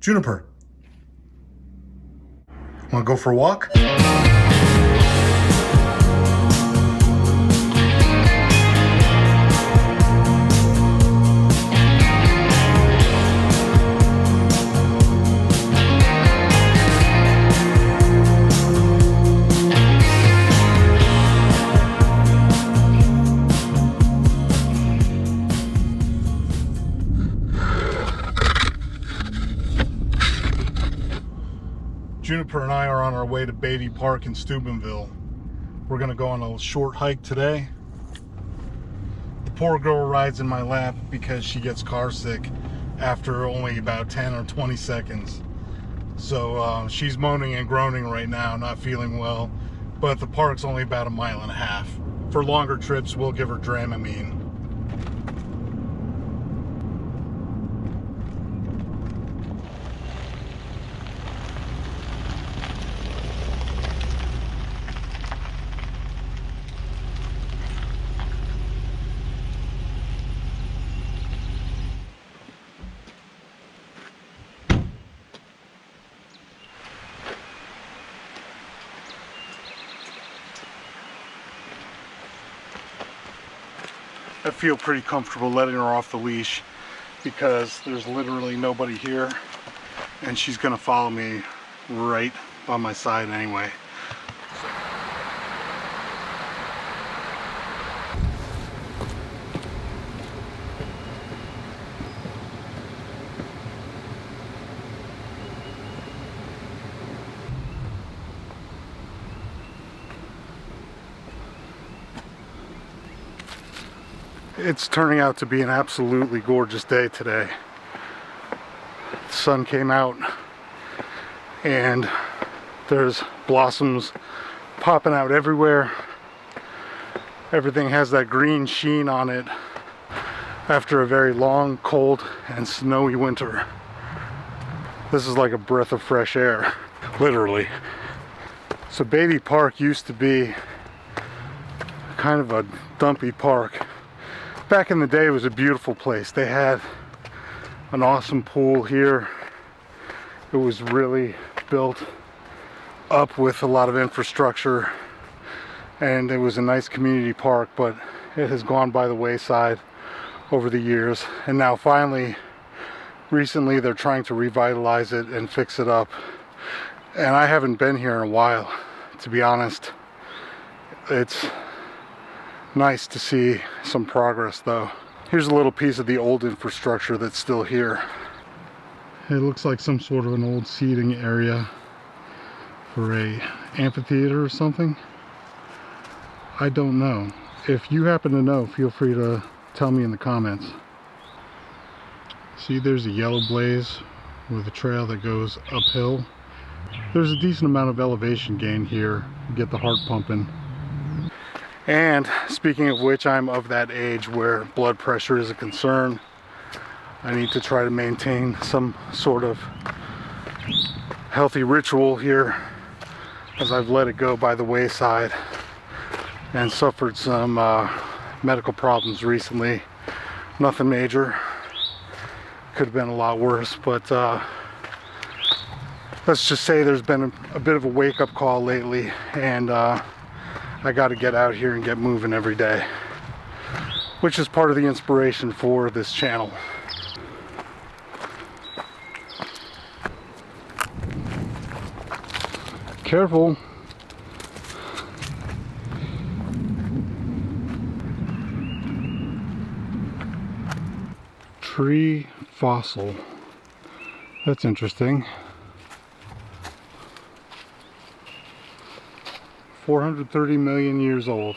Juniper, wanna go for a walk? Juniper and I are on our way to Beatty Park in Steubenville. We're gonna go on a short hike today. The poor girl rides in my lap because she gets car sick after only about 10 or 20 seconds. So she's moaning and groaning right now, not feeling well, but the park's only about 1.5 miles. For longer trips, we'll give her Dramamine. I feel pretty comfortable letting her off the leash because there's literally nobody here and she's gonna follow me right by my side anyway. It's turning out to be an absolutely gorgeous day today. The sun came out and there's blossoms popping out everywhere. Everything has that green sheen on it after a very long, cold, and snowy winter. This is like a breath of fresh air, literally. So Beatty Park used to be kind of a dumpy park. Back in the day, it was a beautiful place. They had an awesome pool here. It was really built up with a lot of infrastructure, and it was a nice community park, but it has gone by the wayside over the years. And now finally, recently, they're trying to revitalize it and fix it up. And I haven't been here in a while, to be honest. It's nice to see some progress though. Here's a little piece of the old infrastructure that's still here. It looks like some sort of an old seating area for a amphitheater or something. I don't know. If you happen to know, feel free to tell me in the comments. See, there's a yellow blaze with a trail that goes uphill. There's a decent amount of elevation gain here. Get the heart pumping. And speaking of which, I'm of that age where blood pressure is a concern. I need to try to maintain some sort of healthy ritual here, as I've let it go by the wayside and suffered some medical problems recently. Nothing major. Could have been a lot worse, but let's just say there's been a bit of a wake-up call lately, and I got to get out here and get moving every day, which is part of the inspiration for this channel. Careful. Tree fossil. That's interesting. 430 million years old.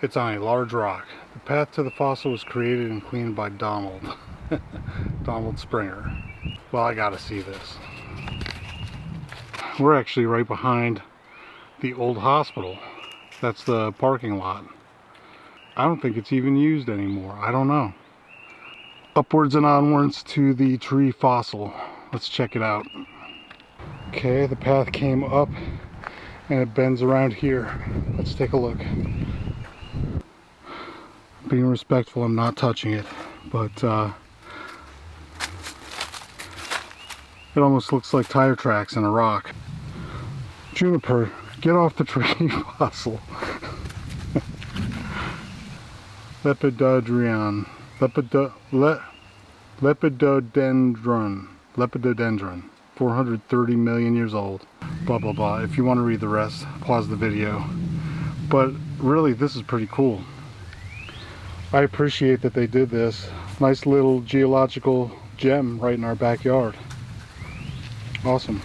It's on a large rock. The path to the fossil was created and cleaned by Donald. Donald Springer. Well, I gotta see this. We're actually right behind the old hospital. That's the parking lot. I don't think it's even used anymore. I don't know. Upwards and onwards to the tree fossil. Let's check it out. Okay, the path came up and it bends around here. Let's take a look. Being respectful, I'm not touching it, but It almost looks like tire tracks in a rock. Juniper, get off the tree, fossil. Lepidodendron. Lepidodendron. 430 million years old. Blah, blah, blah. If you want to read the rest, pause the video. But really, this is pretty cool. I appreciate that they did this. Nice little geological gem right in our backyard. Awesome.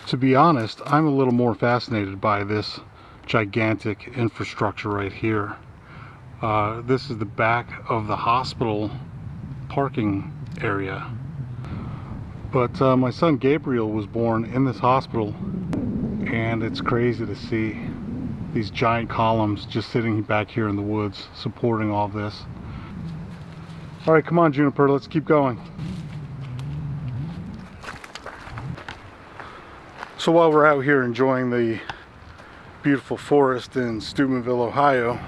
To be honest, I'm a little more fascinated by this gigantic infrastructure right here. This is the back of the hospital parking area. But my son Gabriel was born in this hospital, and it's crazy to see these giant columns just sitting back here in the woods supporting all this. All right, come on, Juniper, let's keep going. So while we're out here enjoying the beautiful forest in Steubenville, Ohio,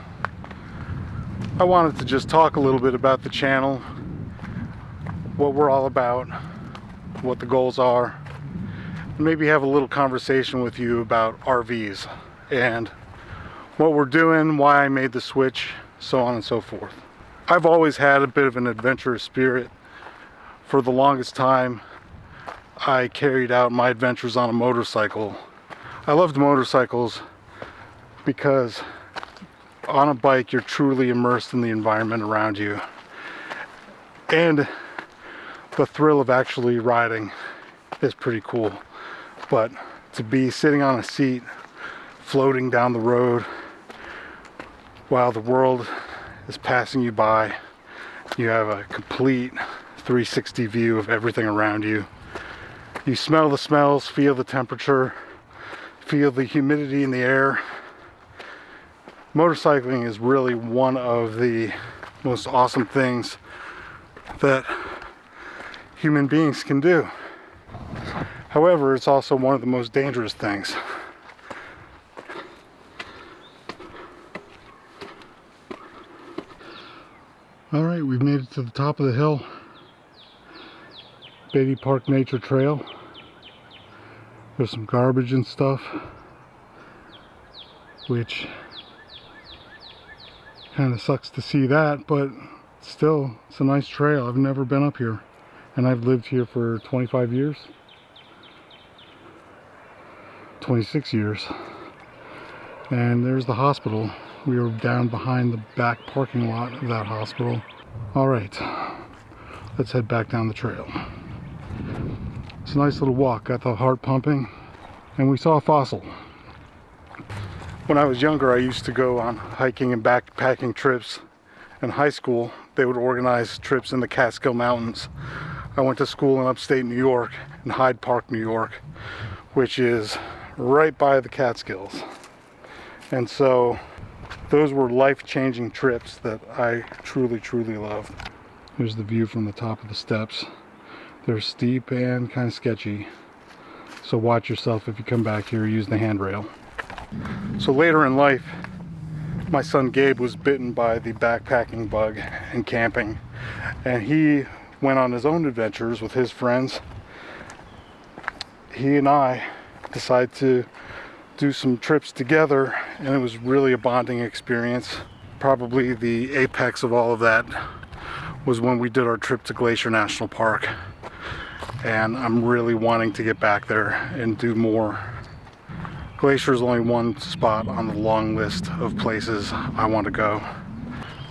I wanted to just talk a little bit about the channel, what we're all about, what the goals are, and maybe have a little conversation with you about RVs and what we're doing, why I made the switch, so on and so forth. I've always had a bit of an adventurous spirit. For the longest time, I carried out my adventures on a motorcycle. I loved motorcycles because on a bike you're truly immersed in the environment around you, and the thrill of actually riding is pretty cool. But to be sitting on a seat floating down the road while the world is passing you by, you have a complete 360 view of everything around you. You smell the smells, feel the temperature, feel the humidity in the air. Motorcycling is really one of the most awesome things that human beings can do. However, it's also one of the most dangerous things. All right, we've made it to the top of the hill. Beatty Park Nature Trail. There's some garbage and stuff, which kind of sucks to see that, but still, it's a nice trail. I've never been up here, and I've lived here for 25 years, 26 years. And there's the hospital. We were down behind the back parking lot of that hospital. All right, let's head back down the trail. It's a nice little walk, got the heart pumping, and we saw a fossil. When I was younger, I used to go on hiking and backpacking trips. In high school, they would organize trips in the Catskill Mountains. I went to school in upstate New York, in Hyde Park, New York, which is right by the Catskills. And so those were life-changing trips that I truly, truly loved. Here's the view from the top of the steps. They're steep and kind of sketchy, so watch yourself if you come back here. Use the handrail. So later in life, my son Gabe was bitten by the backpacking bug and camping, and he went on his own adventures with his friends. He and I decided to do some trips together, and it was really a bonding experience. Probably the apex of all of that was when we did our trip to Glacier National Park, and I'm really wanting to get back there and do more. Glacier is only one spot on the long list of places I want to go.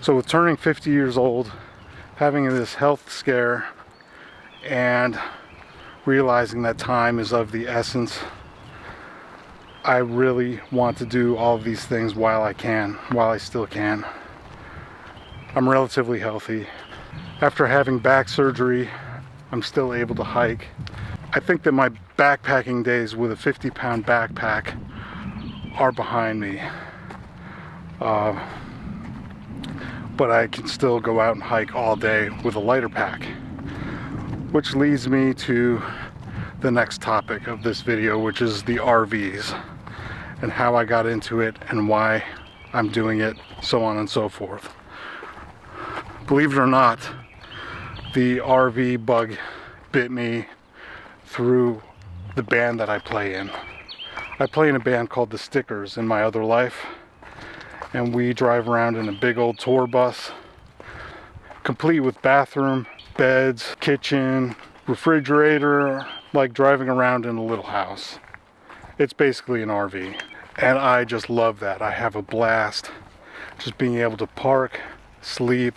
So with turning 50 years old, having this health scare, and realizing that time is of the essence, I really want to do all of these things while I still can. I'm relatively healthy. After having back surgery, I'm still able to hike. I think that my backpacking days with a 50-pound backpack are behind me. But I can still go out and hike all day with a lighter pack. Which leads me to the next topic of this video, which is the RVs, and how I got into it and why I'm doing it, so on and so forth. Believe it or not, the RV bug bit me through the band that I play in. I play in a band called the Stickers in my other life, and we drive around in a big old tour bus, complete with bathroom, beds, kitchen, refrigerator, like driving around in a little house. It's basically an RV, and I just love that. I have a blast just being able to park, sleep,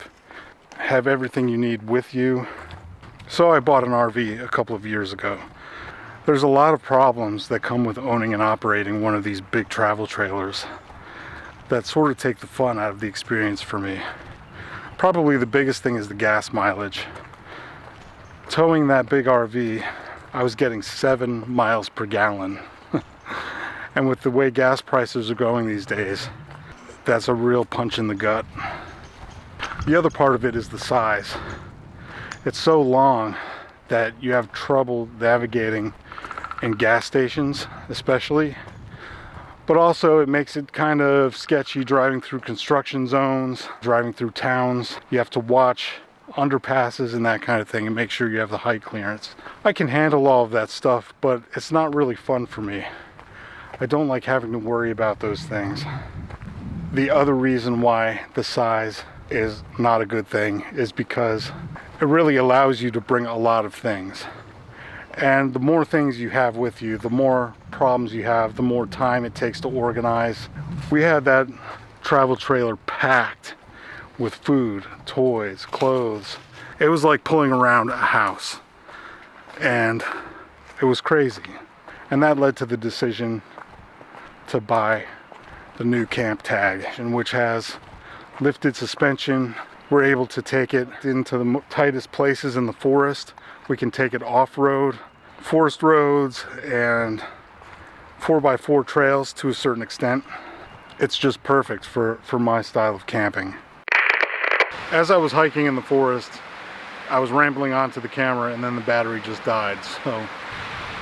have everything you need with you. So I bought an RV a couple of years ago. There's a lot of problems that come with owning and operating one of these big travel trailers that sort of take the fun out of the experience for me. Probably the biggest thing is the gas mileage. Towing that big RV, I was getting 7 miles per gallon. And with the way gas prices are going these days, that's a real punch in the gut. The other part of it is the size. It's so long that you have trouble navigating in gas stations, especially. But also it makes it kind of sketchy driving through construction zones, driving through towns. You have to watch underpasses and that kind of thing and make sure you have the height clearance. I can handle all of that stuff, but it's not really fun for me. I don't like having to worry about those things. The other reason why the size is not a good thing is because it really allows you to bring a lot of things. And the more things you have with you, the more problems you have, the more time it takes to organize. We had that travel trailer packed with food, toys, clothes. It was like pulling around a house. And it was crazy. And that led to the decision to buy the new Camp Tag, which has lifted suspension. We're able to take it into the tightest places in the forest. We can take it off-road, forest roads, and 4x4 trails to a certain extent. It's just perfect for my style of camping. As I was hiking in the forest, I was rambling onto the camera and then the battery just died. So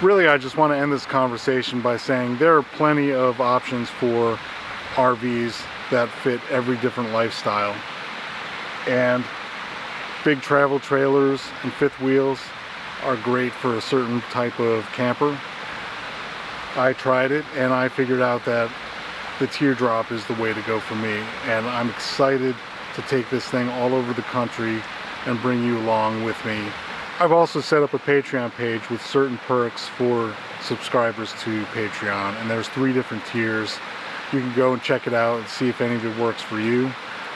really I just want to end this conversation by saying there are plenty of options for RVs that fit every different lifestyle. And big travel trailers and fifth wheels are great for a certain type of camper. I tried it and I figured out that the Teardrop is the way to go for me, and I'm excited to take this thing all over the country and bring you along with me. I've also set up a Patreon page with certain perks for subscribers to Patreon, and there's 3 different tiers. You can go and check it out and see if any of it works for you.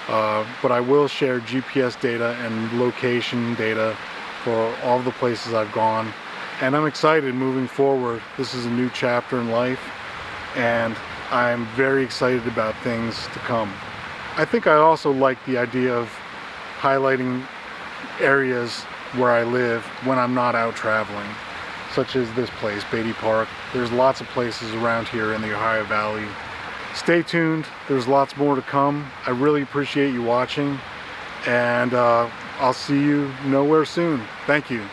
But I will share GPS data and location data for all the places I've gone. And I'm excited moving forward. This is a new chapter in life, and I'm very excited about things to come. I think I also like the idea of highlighting areas where I live when I'm not out traveling, such as this place, Beatty Park. There's lots of places around here in the Ohio Valley. Stay tuned, there's lots more to come. I really appreciate you watching, and I'll see you nowhere soon. Thank you.